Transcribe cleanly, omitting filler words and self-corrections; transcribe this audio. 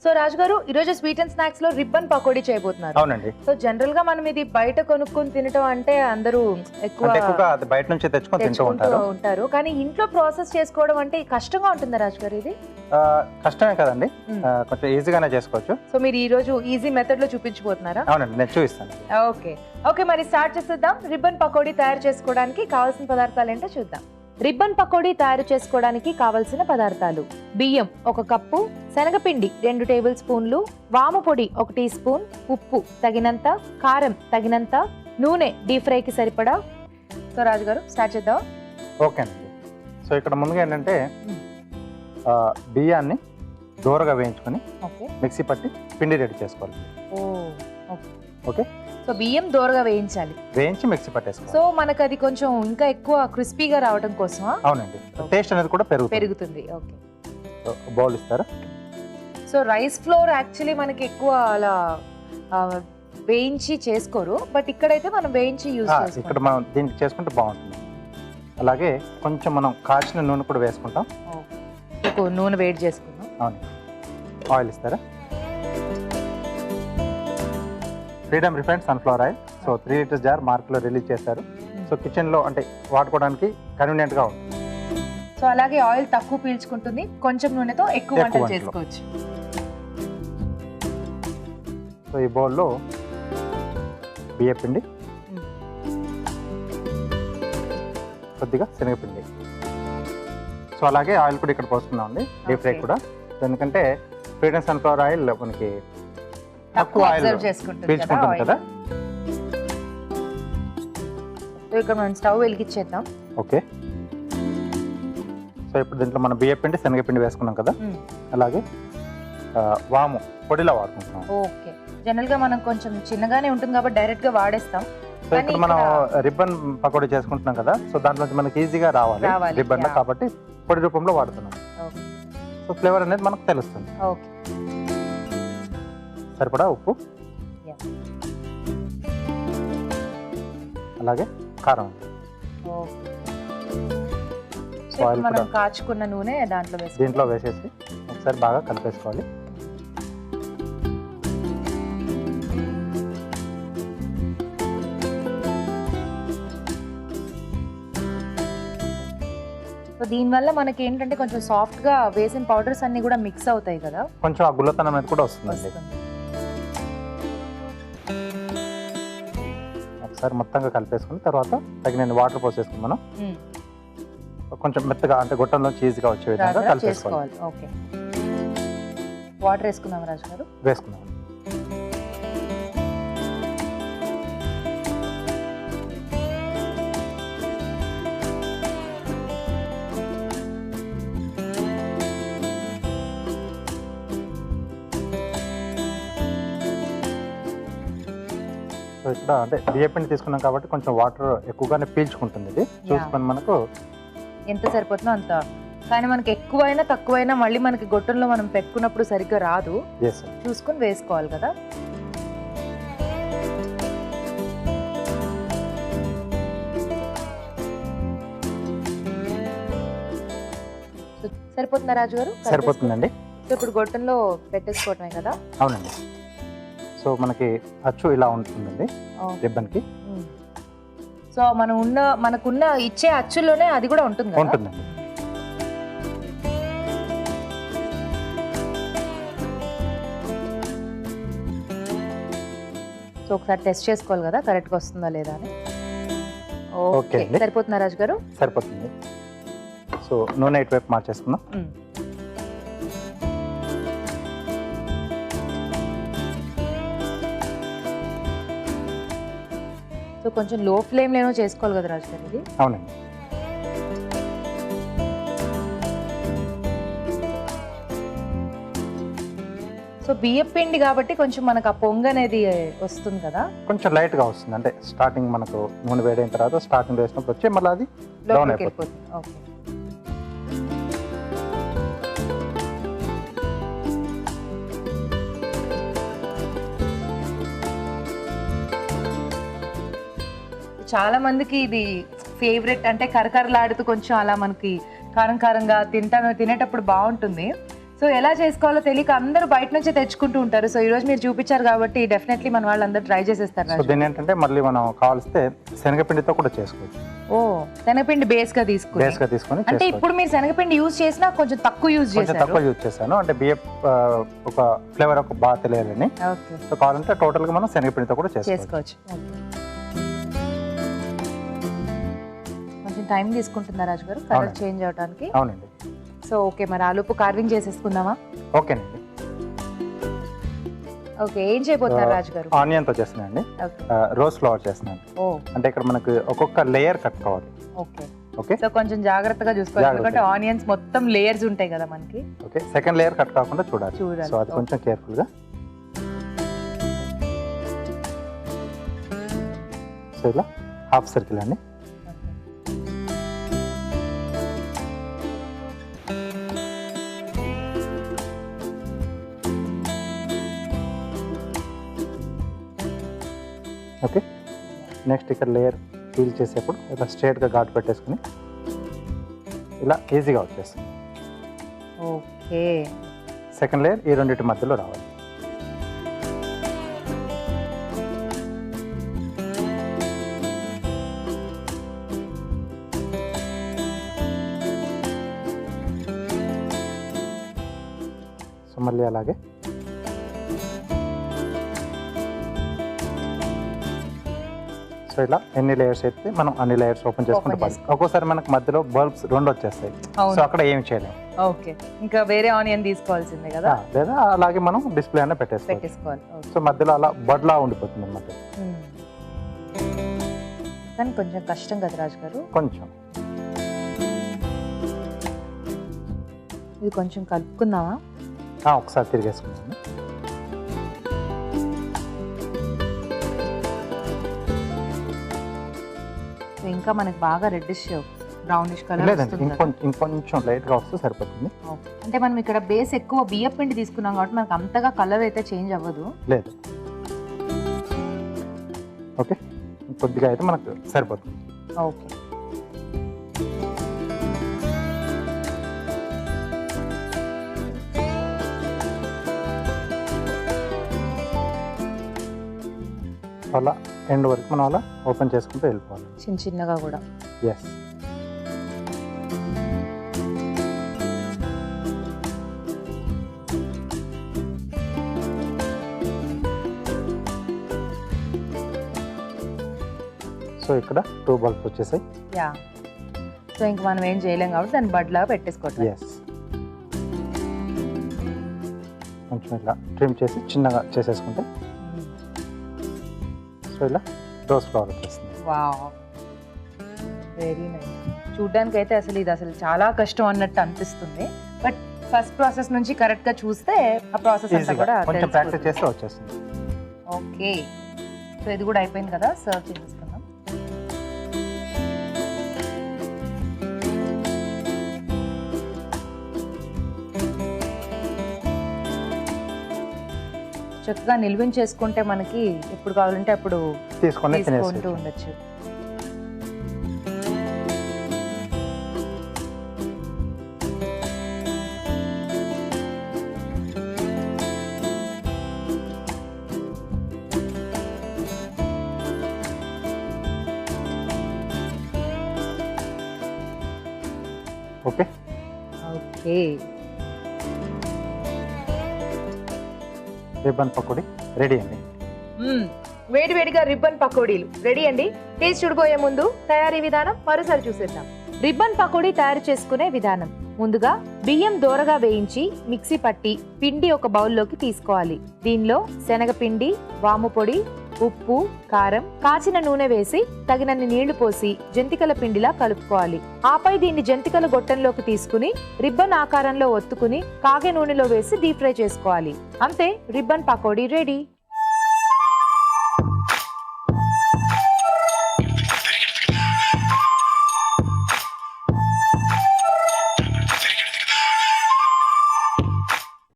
So రాజు గారు ఈ రోజు స్వీట్ అండ్ స్నాక్స్ లో రిబ్బన్ పకోడీ చేయబోతున్నారు. అవునండి. సో జనరల్ గా మనం ఇది బయట కొనుక్కొని తినటం అంటే అందరూ ఎక్కువగా అది బయట నుంచి తెచ్చుకొని తింటూ ఉంటారు. కానీ ఇంట్లో ప్రాసెస్ చేసుకోవడం అంటే కష్టంగా ఉంటుందా రాజు గారు? ఇది కష్టమే కదండి, కొంచెం ఈజీగానే చేసుకోవచ్చు. సో మీరు ఈ రోజు ఈజీ మెథడ్ లో చూపించబోతున్నారా? అవునండి, నేను చూపిస్తాను. ఓకే మరి స్టార్ట్ చేసేద్దాం. రిబ్బన్ పకోడీ తయారు చేసుకోవడానికి కావాల్సిన పదార్థాలు ఏంటో చూద్దాం. రిబ్బన్ పకోడీ తయారు చేసుకోవడానికి కావలసిన పదార్థాలు: బియ్యం 1 కప్పు, శనగపిండి 2 టేబుల్ స్పూన్లు, వాము పొడి 1 టీ స్పూన్, ఉప్పు తగినంత, కారం తగినంత, నూనె డీప్ ఫ్రైకి సరిపడా. సో రాజు గారు స్టార్ట్ చేద్దాం. ఓకే అండి. సో ఇక్కడ ముందుగా ఏంటంటే బియ్యాన్ని దూరగా వేయించుకొని మిక్సీ పట్టి పిండి రెడీ చేసుకోవాలి. ఓకే, సో బియ్యం దూరగా వేయించి మిక్సీ పట్టేసుకోవాలి. సో మనకు అది కొంచెం ఇంకా ఎక్కువ క్రిస్పీగా రావడం కోసం. అవునండి, టేస్ట్ అనేది కూడా పెరుగుతుంది. ఓకే, బౌల్ ఇస్తారా? సో రైస్ ఫ్లోర్ యాక్చువల్లీ మనకి ఎక్కువ అలా వేయించి చేసుకోరు, బట్ ఇక్కడైతే మనం వేయించి యూజ్ చేస్తాం. ఇక్కడ మనం దీనికి చేసుకుంటే బాగుంటుంది. అలాగే కొంచెం మనం కాచిన నూనె కూడా వేసుకుంటాం. నూనె వేడి చేసుకుందాం. అవును, ఆయిల్ ఇస్తారా? Freedom refined sunflower oil. So 3 litres jar మార్కెట్లో రిలీజ్ చేశారు. సో కిచెన్లో అంటే వాడుకోవడానికి కన్వీనియంట్గా ఉంటుంది. సో అలాగే ఆయిల్ తక్కువ పీల్చుకుంటుంది, కొంచెం నూనెతో ఎక్కువ వంటలు చేసుకోవచ్చు. సో ఈ బౌల్లో బియ్య పిండి, కొద్దిగా శనగపిండి, సో అలాగే ఆయిల్ కూడా ఇక్కడ పోసుకున్నామండి, డీప్ ఫ్రై కూడా. ఎందుకంటే ఫ్రీడమ్ సన్ఫ్లవర్ ఆయిల్ మనకి తక్కువ ఆయిల్ పీల్చుకుంటుంది కదా. ఇక్కడ మనం స్టవ్ వెలిగించేద్దాం. ఓకే, సో ఇప్పుడు దీంట్లో మనం బియ్య పిండి శనగపిండి వేసుకున్నాం కదా, అలాగే వాము పొడిలా వాడుకుంటున్నాం. ఓకే, జనరల్ గా మనం కొంచెం చిన్నగానే ఉంటుంది కాబట్టి డైరెక్ట్ గా వాడేస్తాం. సో ఇక్కడ మనం రిబ్బన్ పకోడీ చేసుకుంటున్నాం కదా, సో దాంట్లో మనకి ఈజీగా రావాలి రిబ్బన్, కాబట్టి పొడి రూపంలో వాడుతున్నాం. సో ఫ్లేవర్ అనేది మనకు తెలుస్తుంది. ఓకే, సరిపడా ఉప్పు, అలాగే కారం. మనం కాచుకున్న నూనె దీంట్లో వేసేసి ఒకసారి బాగా కలిపేసుకోవాలి. సో దీనివల్ల మనకి ఏంటంటే కొంచెం సాఫ్ట్ గా వేసిన పౌడర్స్ అన్ని కూడా మిక్స్ అవుతాయి కదా, కొంచెం ఆ గుల్లతనం అనేది కూడా వస్తుంది. ఒకసారి మొత్తంగా కలిపేసుకుని తర్వాత తగిన వాటర్ పోసేసుకుని మనం కొంచెం మెత్తగా అంటే గొట్టంలోంచి ఈజీగా వచ్చే విధంగా కలిపేసుకోవాలి. ఓకే, వాటర్ వేసుకుందాం రాజు గారు. వేసుకున్నాం. సో ఇక్కడ అంటే బియ్య పిండి తీసుకున్నాం కాబట్టి కొంచెం వాటర్ ఎక్కువగానే పీల్చుకుంటుంది. ఇది చూసుకొని మనకు ఎంత సరిపోతుందో అంత, కానీ మనకి ఎక్కువైనా తక్కువైనా మళ్ళీ మనకి గొట్టంలో మనం పెట్టుకున్నప్పుడు సరిగ్గా రాదు, చూసుకొని వేసుకోవాలి కదా. సరిపోతుందా రాజు గారు? సరిపోతుందండి. సో ఇప్పుడు గొట్టంలో పెట్టేసుకోవటమే కదా. అవునండి, సో మనకి అచ్చు ఇలా ఉంటుందండి రిబ్బన్ కి. సో మనకున్న ఇచ్చే అచ్చుల్లోనే అది కూడా ఉంటుందండి. సో ఒకసారి టెస్ట్ చేసుకోవాలి కదా కరెక్ట్గా వస్తుందా లేదా అని. ఓకే, సరిపోతుందా రాజు గారు? సరిపోతుంది. సో నూనె ఇటువైపు మార్చేసుకుందాం. సో కొంచెం లో ఫ్లేమ్ లోనో చేసుకోవాలి కదా రాజు గారు ఇది. అవునండి. సో బియ్యం పిండి కాబట్టి కొంచెం మనకు ఆ పొంగు అనేది వస్తుంది కదా, కొంచెం లైట్ గా వస్తుంది. అంటే స్టార్టింగ్ మనకు నూనె వేడైన తర్వాత స్టార్టింగ్ వేసినప్పుడు వచ్చి మళ్ళీ అది డౌన్ అయిపోతుంది. ఓకే, చాలా మందికి ఇది ఫేవరెట్, అంటే కరకరలాడుతూ కొంచెం అలా మనకి కారం కారంగా తినేటప్పుడు బాగుంటుంది. సో ఎలా చేసుకోవాలో తెలియక అందరూ బయట నుంచి తెచ్చుకుంటూ ఉంటారు. సో ఈ రోజు మీరు చూపించారు కాబట్టి డెఫినెట్లీ మన వాళ్ళందరూ ట్రై చేసేస్తారు. సో దీని ఏంటంటే మళ్ళీ మనం కావాల్స్తే శనగపిండితో కూడా చేసుకోవచ్చు. ఓ, శనగపిండి బేస్ గా తీసుకుని అంటే ఇప్పుడు మీరు శనగపిండి యూజ్ చేసినా కొంచెం తక్కువ యూజ్ చేశాను. అంటే బియ్యం ఒక ఫ్లేవర్ ఒక బాగా తెలియాలని. సో కావాలంటే టోటల్ గా మనం శనగపిండితో కూడా చేసుకోవచ్చు. కొంచెం టైం తీసుకుంటుందా రాజు గారు కలర్ చేంజ్ అవడానికి? అవునండి. సో ఓకే, మరి ఆలుపు కార్వింగ్ చేసేసుకుందామా? ఓకేనండి. ఓకే, ఏం చేయబోతున్నారు రాజు గారు? ఆనియన్ తో చేస్తున్నానండి. రోజ్ ఫ్లవర్ చేస్తున్నాను. అంటే ఇక్కడ మనకు ఒక్కొక్క లేయర్ కట్ కావాలి. Okay okay. సో కొంచెం జాగ్రత్తగా చూసుకోవాలి ఎందుకంటే ఆనియన్స్ మొత్తం లేయర్స్ ఉంటాయి కదా మనకి. ఓకే, సెకండ్ లేయర్ కట్ కాకుండా చూడాలి. సో అది కొంచెం కేర్ఫుల్ గా. సో ఇలా హాఫ్ సర్కిల్ అండి. ఓకే, నెక్స్ట్ ఇక్కడ లేయర్ ఫీల్ చేసేప్పుడు ఇలా స్ట్రైట్గా ఘాటు పెట్టేసుకుని ఇలా ఈజీగా వచ్చేస్తుంది. ఓకే, సెకండ్ లేయర్ ఈ రెండింటి మధ్యలో రావాలి. సో మళ్ళీ అలాగే సో ఇలా ఎన్ని లేయర్స్ అయితే మనం అన్ని లేయర్స్ ఓపెన్ చేసుకుంటే ఒక్కోసారి మనకు మధ్యలో బల్బ్స్ రెండు వచ్చేస్తాయి. సో అక్కడ ఏమి చేయలేము. ఓకే, ఇంకా వేరే ఆనియన్ తీసుకోవాల్సిందే కదా, లేదా అలాగే మనం డిస్ప్లే అన్న పెట్టేసుకోవాలి. సో మధ్యలో అలా బడ్లా ఉండిపోతుంది అన్నమాట. కానీ కొంచెం కష్టం కదా రాజు గారు. కొంచెం ఇది కొంచెం కలుపుకుందామా? ఒకసారి తిరిగేసుకుందాము. ఇంకా మనకి బాగా రెడ్డిష్ బ్రౌనిష్ కలర్ ఇంకొంచెం లైట్ గా వస్తే సరిపోతుంది. అంటే మనం ఇక్కడ బేస్ ఎక్కువ బియ్యం పిండి తీసుకున్నాం కాబట్టి మనకు అంతగా కలర్ అయితే చేంజ్ అవ్వదు. లేదు. ఓకే, కొద్దిగా అయితే మనకు సరిపోతుంది. ఓకే, అలా ఎండ్ వరకు మనం అలా ఓపెన్ చేసుకుంటూ వెళ్ళిపోవాలి చిన్న చిన్నగా కూడా. ఎస్. సో ఇక్కడ 2 బల్బ్స్ వచ్చేసాయి. యా, సో ఇంక మనం ఏం చేయలేం కాబట్టి దాన్ని బడ్లాగా పెట్టేసుకోవటం. ఎస్. కొంచెం ఇలా ట్రిమ్ చేసి చిన్నగా చేసేసుకుంటే సో ఇలా రోజ్ ఫ్లవర్ వచ్చేస్తుంది. Wow, very nice. చూడ్డానికి అయితే అసలు ఇది అసలు చాలా కష్టం అన్నట్టు అనిపిస్తుంది, బట్ ఫస్ట్ ప్రాసెస్ నుంచి కరెక్ట్ గా చూస్తే ఆ ప్రాసెస్ అంతా కూడా కొంచెం ప్రాక్టీస్ చేస్తే వచ్చేస్తుంది. ఓకే, సో ఇది కూడా అయిపోయింది కదా, సర్వ్ చేసేసుకుందాం. చక్కగా నిల్వించేసుకుంటే మనకి ఎప్పుడు కావాలంటే అప్పుడు తీసుకుంటూ ఉండొచ్చు. Okay okay, ribbon pakodi ready అండి. వేడి వేడిగా రిబ్బన్ పకోడీలు రెడీ అండి. టేస్ట్ చూడబోయే ముందు తయారీ విధానం మరోసారి చూసేద్దాం. రిబ్బన్ పకోడీ తయారు చేసుకునే విధానం. ముందుగా బియ్యం దోరగా వేయించి మిక్సీ పట్టి పిండి ఒక బౌల్లోకి తీసుకోవాలి. దీనిలో శనగపిండి, వాము పొడి, ఉప్పు, కారం, కాచిన నూనె వేసి తగినన్ని నీళ్లు పోసి జంతికల పిండిలా కలుపుకోవాలి. ఆపై దీన్ని జంతికల గొట్టంలోకి తీసుకుని రిబ్బన్ ఆకారంలో ఒత్తుకుని కాగే నూనెలో వేసి డీప్ ఫ్రై చేసుకోవాలి. అంతే, రిబ్బన్ పకోడీ రెడీ.